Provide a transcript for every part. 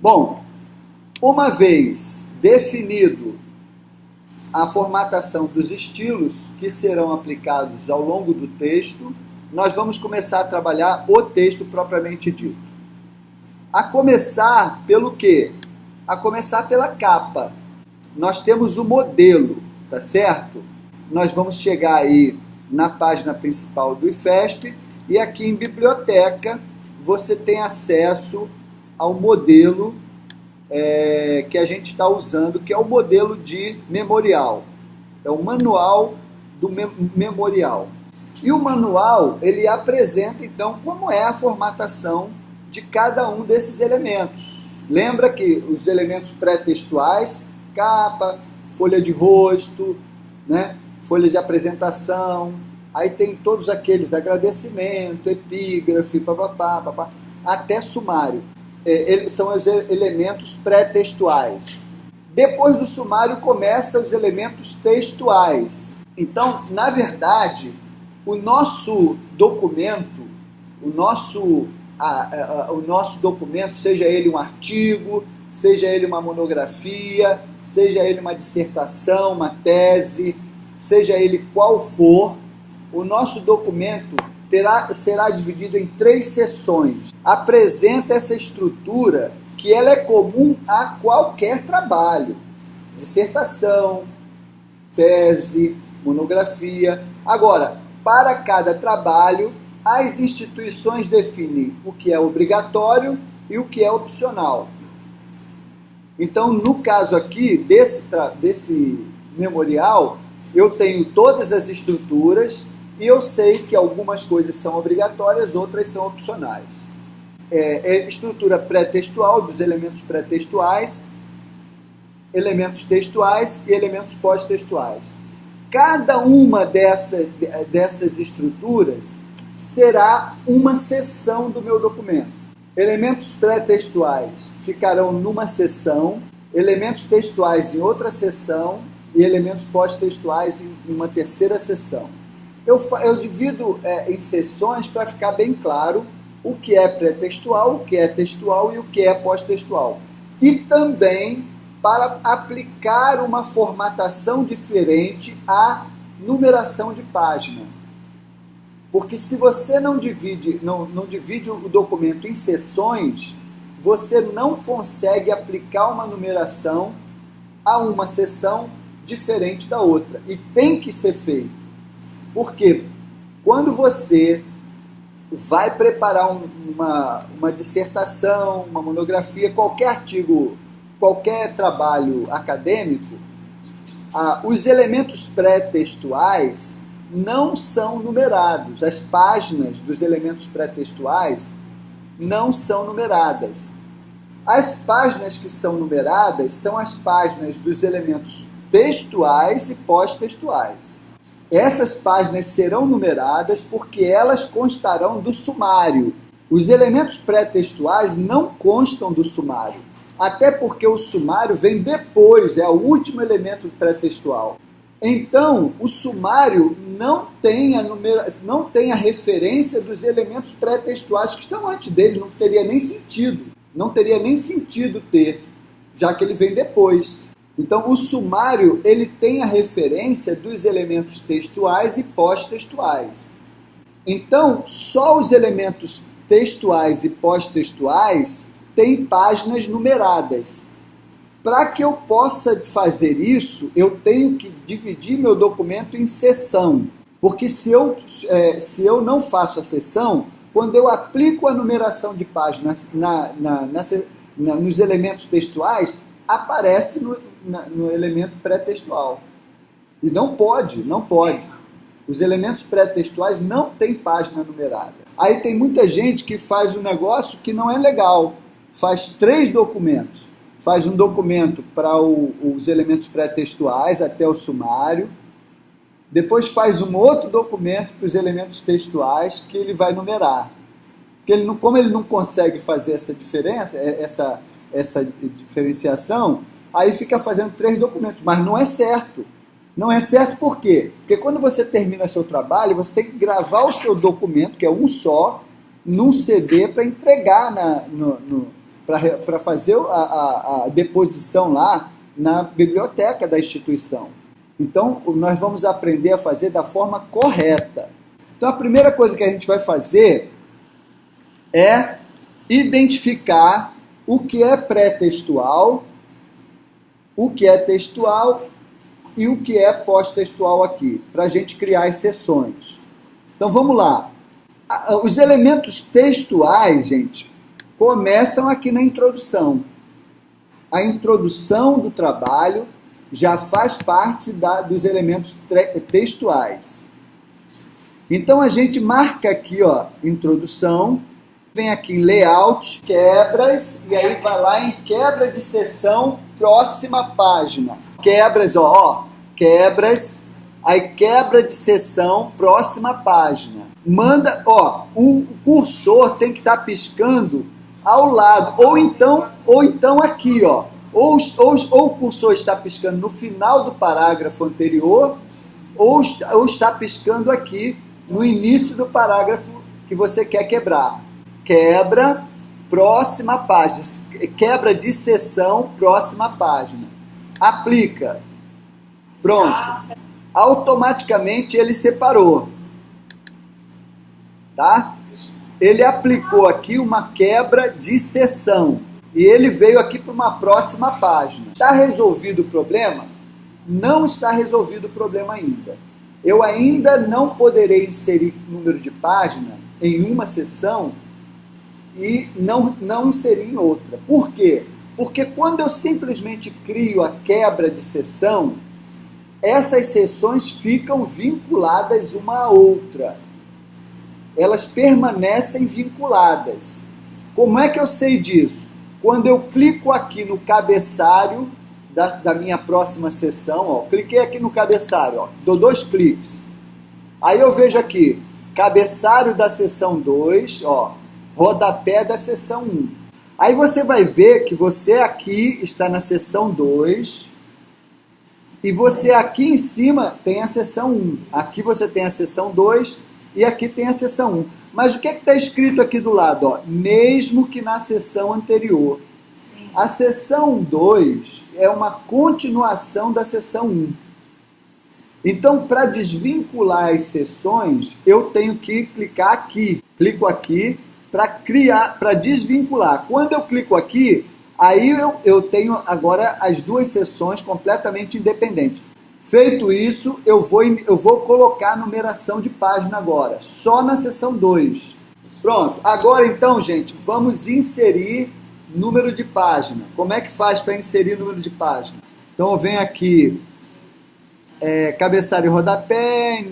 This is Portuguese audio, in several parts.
Bom, uma vez definido a formatação dos estilos que serão aplicados ao longo do texto, nós vamos começar a trabalhar o texto propriamente dito. A começar pelo quê? A começar pela capa. Nós temos o modelo, tá certo? Nós vamos chegar aí na página principal do IFESP e aqui em biblioteca você tem acesso ao modelo que a gente está usando, que é o modelo de memorial. É o manual do memorial. E o manual, ele apresenta, então, como é a formatação de cada um desses elementos. Lembra que os elementos pré-textuais, capa, folha de rosto, né? Folha de apresentação, aí tem todos aqueles agradecimento, epígrafe, papapá, até sumário. Eles são os elementos pré-textuais. Depois do sumário começam os elementos textuais. Então, na verdade, o nosso documento, o nosso documento, seja ele um artigo, seja ele uma monografia, seja ele uma dissertação, uma tese, seja ele qual for, o nosso documento será dividido em 3 seções. Apresenta essa estrutura que ela é comum a qualquer trabalho. Dissertação, tese, monografia. Agora, para cada trabalho, as instituições definem o que é obrigatório e o que é opcional. Então, no caso aqui, desse memorial, eu tenho todas as estruturas e eu sei que algumas coisas são obrigatórias, outras são opcionais. Estrutura pré-textual, dos elementos pré-textuais, elementos textuais e elementos pós-textuais. Cada uma dessas estruturas será uma seção do meu documento. Elementos pré-textuais ficarão numa seção, elementos textuais em outra seção e elementos pós-textuais em uma terceira seção. Eu divido em seções para ficar bem claro o que é pré-textual, o que é textual e o que é pós-textual. E também para aplicar uma formatação diferente à numeração de página. Porque se você não divide o documento em seções, você não consegue aplicar uma numeração a uma seção diferente da outra. E tem que ser feito. Porque quando você vai preparar uma dissertação, uma monografia, qualquer artigo, qualquer trabalho acadêmico, os elementos pré-textuais não são numerados. As páginas dos elementos pré-textuais não são numeradas. As páginas que são numeradas são as páginas dos elementos textuais e pós-textuais. Essas páginas serão numeradas porque elas constarão do sumário. Os elementos pré-textuais não constam do sumário, até porque o sumário vem depois, é o último elemento pré-textual. Então, o sumário não tem a referência dos elementos pré-textuais que estão antes dele, não teria nem sentido. Não teria nem sentido ter, já que ele vem depois. Então, o sumário ele tem a referência dos elementos textuais e pós-textuais. Então, só os elementos textuais e pós-textuais têm páginas numeradas. Para que eu possa fazer isso, eu tenho que dividir meu documento em seção. Porque se eu não faço a seção, quando eu aplico a numeração de páginas nos elementos textuais, aparece no elemento pré-textual. E não pode. Os elementos pré-textuais não têm página numerada. Aí tem muita gente que faz um negócio que não é legal. Faz 3 documentos. Faz um documento para os elementos pré-textuais até o sumário. Depois faz um outro documento para os elementos textuais que ele vai numerar. Porque como ele não consegue fazer essa diferença, essa diferenciação, aí fica fazendo 3 documentos, mas não é certo. Não é certo por quê? Porque quando você termina seu trabalho, você tem que gravar o seu documento, que é um só, num CD para entregar para fazer a deposição lá na biblioteca da instituição. Então, nós vamos aprender a fazer da forma correta. Então, a primeira coisa que a gente vai fazer é identificar o que é pré-textual, o que é textual e o que é pós-textual aqui, para a gente criar as seções. Então, vamos lá. Os elementos textuais, gente, começam aqui na introdução. A introdução do trabalho já faz parte dos elementos textuais. Então, a gente marca aqui, ó, introdução, vem aqui em layout, quebras, e aí vai lá em quebra de seção, próxima página. Quebras, ó, quebras, aí quebra de seção, próxima página. Manda, ó, o cursor tem que estar piscando ao lado, ou então aqui, ó. Ou o cursor está piscando no final do parágrafo anterior, ou está piscando aqui no início do parágrafo que você quer quebrar. Quebra, próxima página. Quebra de seção, próxima página. Aplica. Pronto. Automaticamente ele separou. Tá? Ele aplicou aqui uma quebra de seção. E ele veio aqui para uma próxima página. Está resolvido o problema? Não está resolvido o problema ainda. Eu ainda não poderei inserir número de página em uma seção e não inserir em outra. Por quê? Porque quando eu simplesmente crio a quebra de seção, essas seções ficam vinculadas uma à outra. Elas permanecem vinculadas. Como é que eu sei disso? Quando eu clico aqui no cabeçalho da minha próxima seção, ó, cliquei aqui no cabeçalho, ó, dou 2 cliques. Aí eu vejo aqui, cabeçalho da seção 2, ó, rodapé da seção 1. Aí você vai ver que você aqui está na seção 2 e você aqui em cima tem a seção 1. Aqui você tem a seção 2 e aqui tem a seção 1. Mas o que está escrito aqui do lado? Ó? Mesmo que na seção anterior. Sim. A seção 2 é uma continuação da seção 1. Então, para desvincular as seções, eu tenho que clicar aqui. Clico aqui para desvincular. Quando eu clico aqui, aí eu tenho agora as duas seções completamente independentes. Feito isso, eu vou colocar a numeração de página agora, só na seção 2. Pronto, agora então, gente, vamos inserir número de página. Como é que faz para inserir número de página? Então eu venho aqui, cabeçalho e rodapé,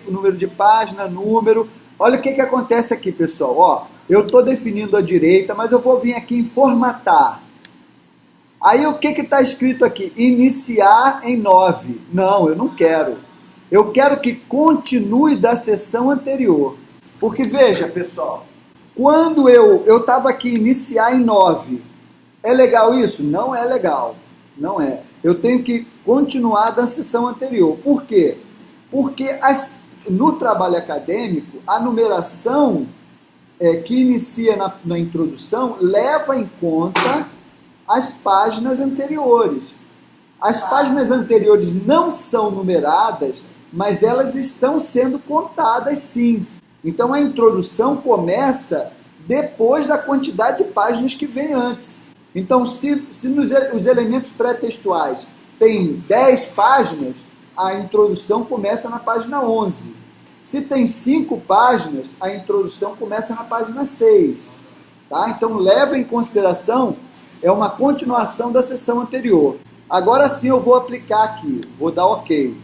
número de página, número. Olha o que acontece aqui, pessoal. Ó, eu estou definindo a direita, mas eu vou vir aqui em formatar. Aí o que está escrito aqui? Iniciar em 9. Não, eu não quero. Eu quero que continue da seção anterior. Porque veja, pessoal, quando eu estava aqui iniciar em 9, é legal isso? Não é legal. Não é. Eu tenho que continuar da seção anterior. Por quê? Porque no trabalho acadêmico, a numeração que inicia na introdução leva em conta as páginas anteriores. As páginas anteriores não são numeradas, mas elas estão sendo contadas sim. Então a introdução começa depois da quantidade de páginas que vem antes. Então se os elementos pré-textuais têm 10 páginas, a introdução começa na página 11. Se tem 5 páginas, a introdução começa na página 6. Tá? Então leva em consideração, é uma continuação da seção anterior. Agora sim eu vou aplicar aqui, vou dar OK.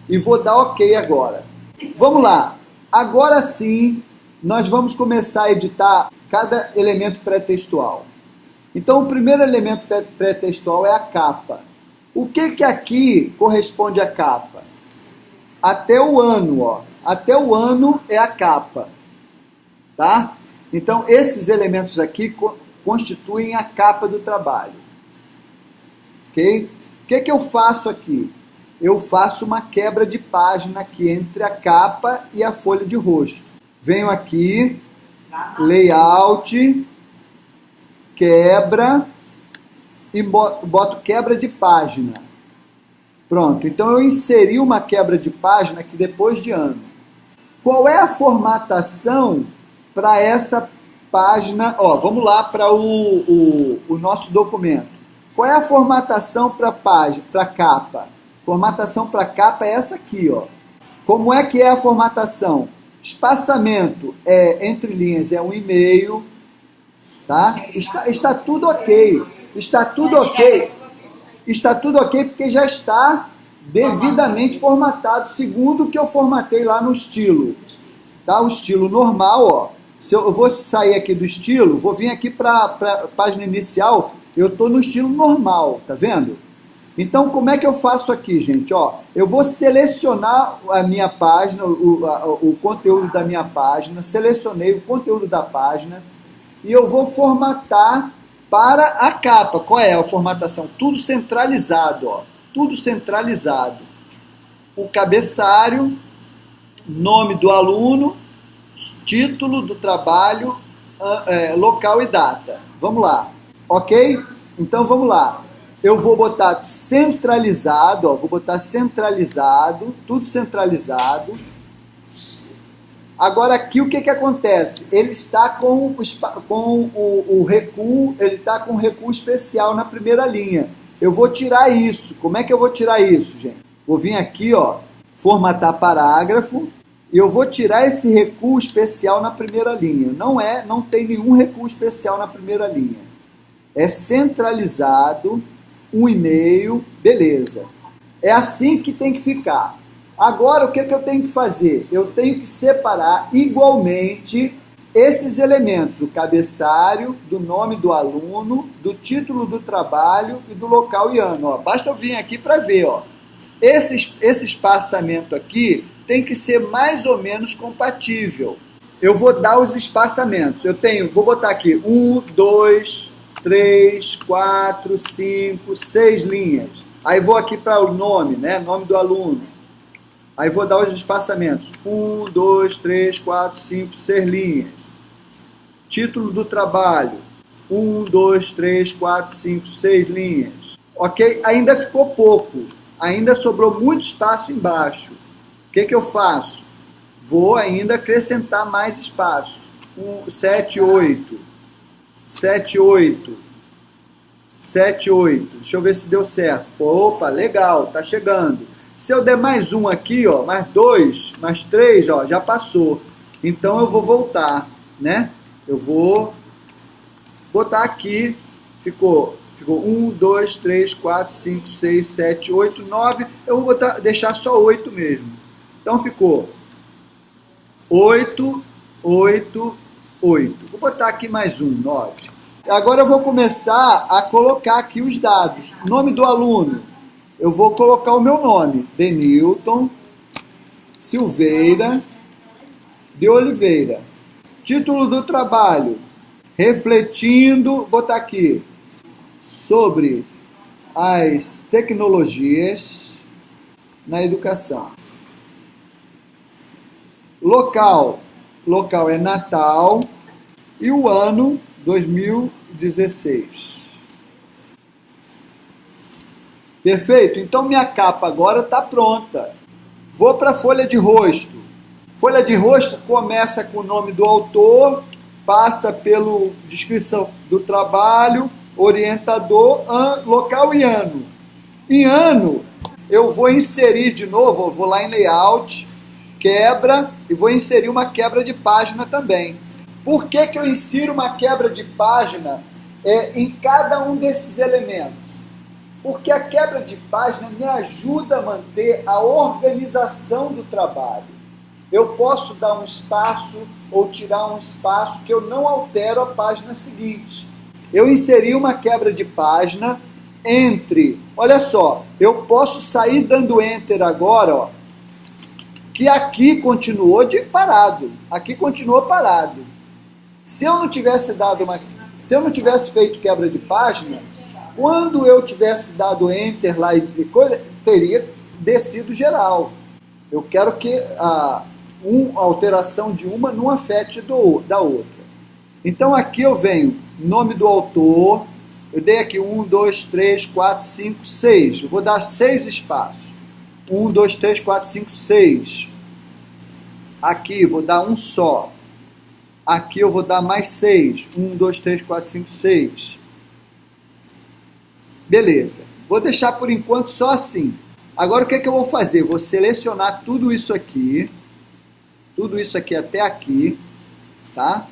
E vou dar OK agora. Vamos lá. Agora sim, nós vamos começar a editar cada elemento pré-textual. Então o primeiro elemento pré-textual é a capa. O que aqui corresponde à capa? Até o ano, ó. Até o ano é a capa. Tá? Então esses elementos aqui constituem a capa do trabalho. Ok? O que eu faço aqui? Eu faço uma quebra de página aqui entre a capa e a folha de rosto. Venho aqui, layout, quebra e boto quebra de página. Pronto, então eu inseri uma quebra de página aqui depois de ano. Qual é a formatação para essa página? Ó, vamos lá para o nosso documento. Qual é a formatação para página, para capa? Formatação para capa é essa aqui, ó. Como é que é a formatação? Espaçamento entre linhas é 1,5, tá? Está tudo ok. Está tudo ok. Está tudo ok porque já está devidamente formatado, segundo o que eu formatei lá no estilo. Tá? O estilo normal, ó. Eu vou sair aqui do estilo, vou vir aqui para a página inicial, eu estou no estilo normal, tá vendo? Então, como é que eu faço aqui, gente? Ó, eu vou selecionar a minha página, o conteúdo da minha página, selecionei o conteúdo da página e eu vou formatar para a capa. Qual é a formatação? Tudo centralizado, ó. Tudo centralizado. O cabeçalho, nome do aluno, título do trabalho, local e data. Vamos lá, ok? Então vamos lá. Eu vou botar centralizado, ó, vou botar centralizado, tudo centralizado. Agora aqui o que acontece? Ele está com o recuo, ele está com um recuo especial na primeira linha. Eu vou tirar isso. Como é que eu vou tirar isso, gente? Vou vir aqui, ó, formatar parágrafo, e eu vou tirar esse recuo especial na primeira linha. Não tem nenhum recuo especial na primeira linha. É centralizado, 1,5, beleza. É assim que tem que ficar. Agora, o que eu tenho que fazer? Eu tenho que separar igualmente esses elementos, o cabeçalho, do nome do aluno, do título do trabalho e do local e ano. Ó, basta eu vir aqui para ver. Ó. Esse espaçamento aqui tem que ser mais ou menos compatível. Eu vou dar os espaçamentos. Vou botar aqui 1, 2, 3, 4, 5, 6 linhas. Aí vou aqui para o nome, né? Nome do aluno. Aí vou dar os espaçamentos. 1, 2, 3, 4, 5, 6 linhas. Título do trabalho. 1, 2, 3, 4, 5, 6 linhas. Ok? Ainda ficou pouco. Ainda sobrou muito espaço embaixo. O que eu faço? Vou ainda acrescentar mais espaço. 7, 8. 7, 8. 7, 8. Deixa eu ver se deu certo. Opa, legal, tá chegando. Se eu der mais um aqui, ó, mais 2, mais 3, ó, já passou. Então eu vou voltar, né? Eu vou botar aqui, ficou 1, 2, 3, 4, 5, 6, 7, 8, 9. Eu vou deixar só 8 mesmo. Então ficou 8, 8, 8. Vou botar aqui mais um, 9. Agora eu vou começar a colocar aqui os dados. Nome do aluno. Eu vou colocar o meu nome. Denilton Silveira de Oliveira. Título do trabalho. Refletindo, botar aqui, sobre as tecnologias na educação. Local é Natal e o ano 2016. Perfeito? Então minha capa agora está pronta. Vou para a folha de rosto. Folha de rosto começa com o nome do autor, passa pela descrição do trabalho, orientador, local e ano. Em ano, eu vou inserir de novo, eu vou lá em layout, quebra, e vou inserir uma quebra de página também. Por que eu insiro uma quebra de página em cada um desses elementos? Porque a quebra de página me ajuda a manter a organização do trabalho. Eu posso dar um espaço ou tirar um espaço que eu não altero a página seguinte. Eu inseri uma quebra de página entre, olha só, eu posso sair dando enter agora, ó, que aqui continuou parado. Aqui continuou parado. Se eu não tivesse feito quebra de página, quando eu tivesse dado enter lá e coisa, teria descido geral. Eu quero que a alteração de uma não afete da outra. Então aqui eu venho nome do autor, eu dei aqui 1, 2, 3, 4, 5, 6. Eu vou dar 6 espaços. 1, 2, 3, 4, 5, 6. Aqui vou dar um só. Aqui eu vou dar mais 6. 1, 2, 3, 4, 5, 6. Beleza. Vou deixar por enquanto só assim. Agora o que é que eu vou fazer? Vou selecionar tudo isso aqui até aqui, tá?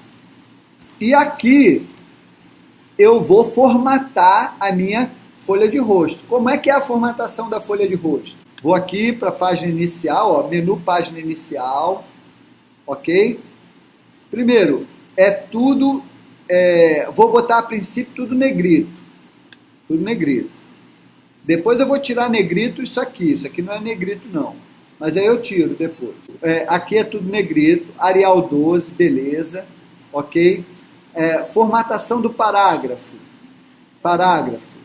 E aqui eu vou formatar a minha folha de rosto. Como é que é a formatação da folha de rosto? Vou aqui para a página inicial, ó, menu página inicial, ok? Primeiro, vou botar a princípio tudo negrito. Tudo negrito. Depois eu vou tirar negrito isso aqui não é negrito não, mas aí eu tiro depois. Aqui é tudo negrito, Arial 12, beleza, ok? Formatação do parágrafo. Parágrafo.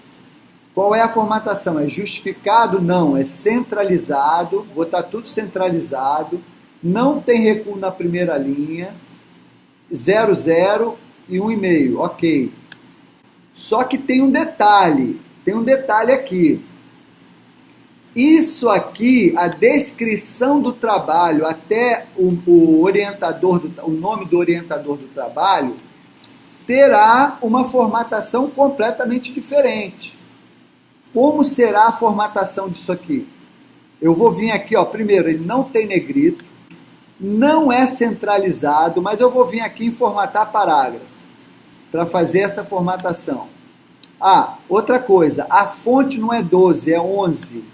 Qual é a formatação? É justificado? Não, é centralizado, vou botar tudo centralizado, não tem recuo na primeira linha, 0, 0 e 1,5, ok. Só que tem um detalhe aqui. Isso aqui, a descrição do trabalho, até o nome do orientador do trabalho, terá uma formatação completamente diferente. Como será a formatação disso aqui? Eu vou vir aqui, ó, primeiro, ele não tem negrito, não é centralizado, mas eu vou vir aqui em formatar parágrafo, para fazer essa formatação. Outra coisa, a fonte não é 12, é 11.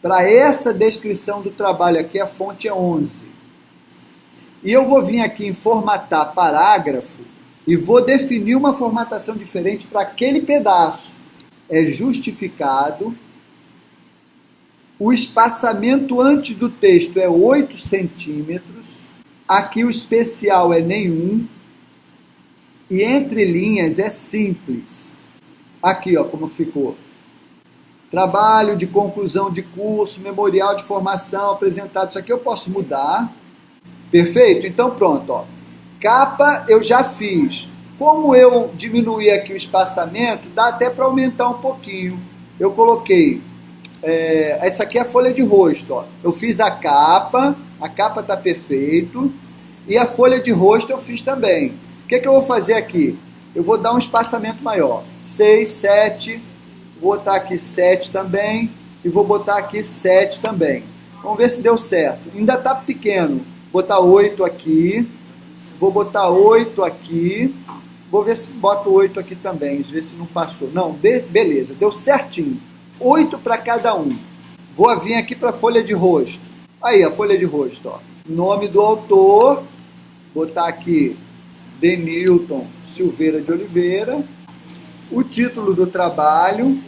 Para essa descrição do trabalho aqui, a fonte é 11. E eu vou vir aqui em formatar parágrafo e vou definir uma formatação diferente para aquele pedaço. É justificado. O espaçamento antes do texto é 8 centímetros. Aqui o especial é nenhum. E entre linhas é simples. Aqui, ó, como ficou. Trabalho de conclusão de curso, memorial de formação apresentado. Isso aqui eu posso mudar. Perfeito? Então pronto, ó. Capa eu já fiz. Como eu diminuí aqui o espaçamento, dá até para aumentar um pouquinho. Eu coloquei... essa aqui é a folha de rosto, ó. Eu fiz a capa está perfeito. E a folha de rosto eu fiz também. O que eu vou fazer aqui? Eu vou dar um espaçamento maior. 6, 7, vou botar aqui 7 também, e vou botar aqui 7 também. Vamos ver se deu certo. Ainda está pequeno. Vou botar 8 aqui, vou botar 8 aqui, vou ver se boto 8 aqui também, ver se não passou. Não, beleza, deu certinho. 8 para cada um. Vou vir aqui para a folha de rosto. Aí, a folha de rosto, ó. Nome do autor, botar aqui Denilton Silveira de Oliveira, o título do trabalho,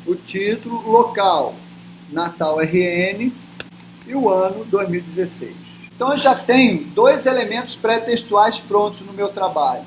o título, local, Natal RN e o ano 2016. Então eu já tenho 2 elementos pré-textuais prontos no meu trabalho.